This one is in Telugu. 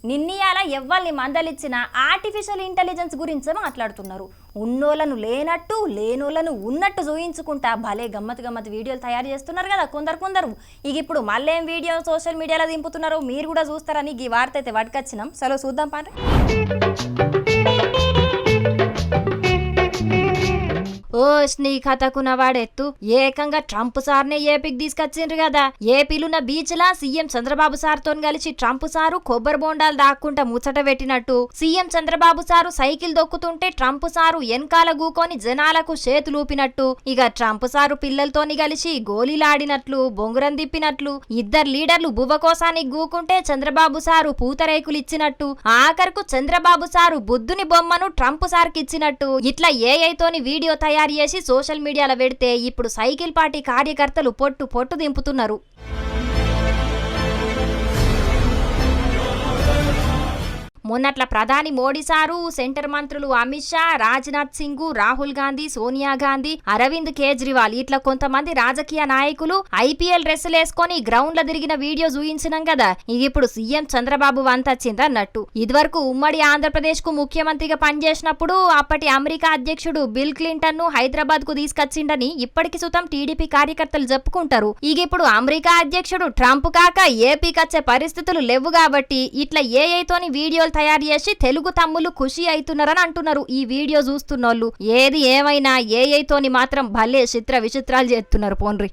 నిన్నీయాల ఎవ్వల్ని మందలిచ్చిన ఆర్టిఫిషియల్ ఇంటెలిజెన్స్ గురించి మాట్లాడుతున్నారు. ఉన్నోళ్ళను లేనట్టు లేనోళ్ళను ఉన్నట్టు చూయించుకుంటా భలే గమ్మత్ వీడియోలు తయారు చేస్తున్నారు కదా కొందరు. ఇక ఇప్పుడు మళ్ళేం వీడియో సోషల్ మీడియాలో దింపుతున్నారో మీరు కూడా చూస్తారని ఈ వార్త అయితే పట్టుకొచ్చినాం. సలో చూద్దాం పాండ్రి. ఓ నీ కథకున్న వాడెత్తు ఏకంగా ట్రంప్ సార్నే ఏపీకి తీసుకొచ్చిండ్రు కదా. ఏపీలున్న బీచ్ లా సీఎం చంద్రబాబు సార్ తో కలిసి ట్రంప్ సారు కొబ్బరి బోండాలు దాక్కుంటా ముచ్చట పెట్టినట్టు సీఎం చంద్రబాబు సారు సైకిల్ దొక్కుతుంటే ట్రంప్ సారు వెనకాల గూకొని జనాలకు చేతులూపినట్టు, ఇక ట్రంప్ సారు పిల్లలతోని కలిసి గోలీలాడినట్లు బొంగురం తిప్పినట్లు, ఇద్దరు లీడర్లు బువ్వకోసానికి గూకుంటే చంద్రబాబు సారు పూతరేకులు ఇచ్చినట్టు, ఆఖరుకు చంద్రబాబు సారు బుద్ధుని బొమ్మను ట్రంప్ సార్కి ఇచ్చినట్టు ఇట్లా ఏఐతోని వీడియో తయారు చేసి సోషల్ మీడియాలో పెడితే ఇప్పుడు సైకిల్ పార్టీ కార్యకర్తలు పొట్టు దింపుతున్నారు. మొన్నట్ల ప్రధాని మోడీ సారు, సెంటర్ మంత్రులు అమిత్ షా, రాజ్నాథ్ సింగ్, రాహుల్ గాంధీ, సోనియా గాంధీ, అరవింద్ కేజ్రీవాల్ ఇట్లా కొంతమంది రాజకీయ నాయకులు ఐపీఎల్ డ్రెస్సులేసుకొని గ్రౌండ్ లో తిరిగిన వీడియో చూయించినాం కదా. ఇది ఇప్పుడు సీఎం చంద్రబాబు వంతొచ్చింది అన్నట్టు. ఇదివరకు ఉమ్మడి ఆంధ్రప్రదేశ్ కు ముఖ్యమంత్రిగా పనిచేసినప్పుడు అప్పటి అమెరికా అధ్యక్షుడు బిల్ క్లింటన్ ను హైదరాబాద్ కు తీసుకొచ్చిండని ఇప్పటికి సుతం టీడీపీ కార్యకర్తలు చెప్పుకుంటారు. ఇక ఇప్పుడు అమెరికా అధ్యక్షుడు ట్రంప్ కాక ఏపీకి వచ్చే పరిస్థితులు లేవు కాబట్టి ఇట్లా ఏఐతోని వీడియోలు తయారు చేసి తెలుగు తమ్ముళ్ళు ఖుషి అవుతున్నారని అంటున్నారు ఈ వీడియో చూస్తున్నోళ్ళు. ఏది ఏమైనా ఏఐతోని మాత్రం భలే చిత్ర విచిత్రాలు చేస్తున్నారు పోన్రి.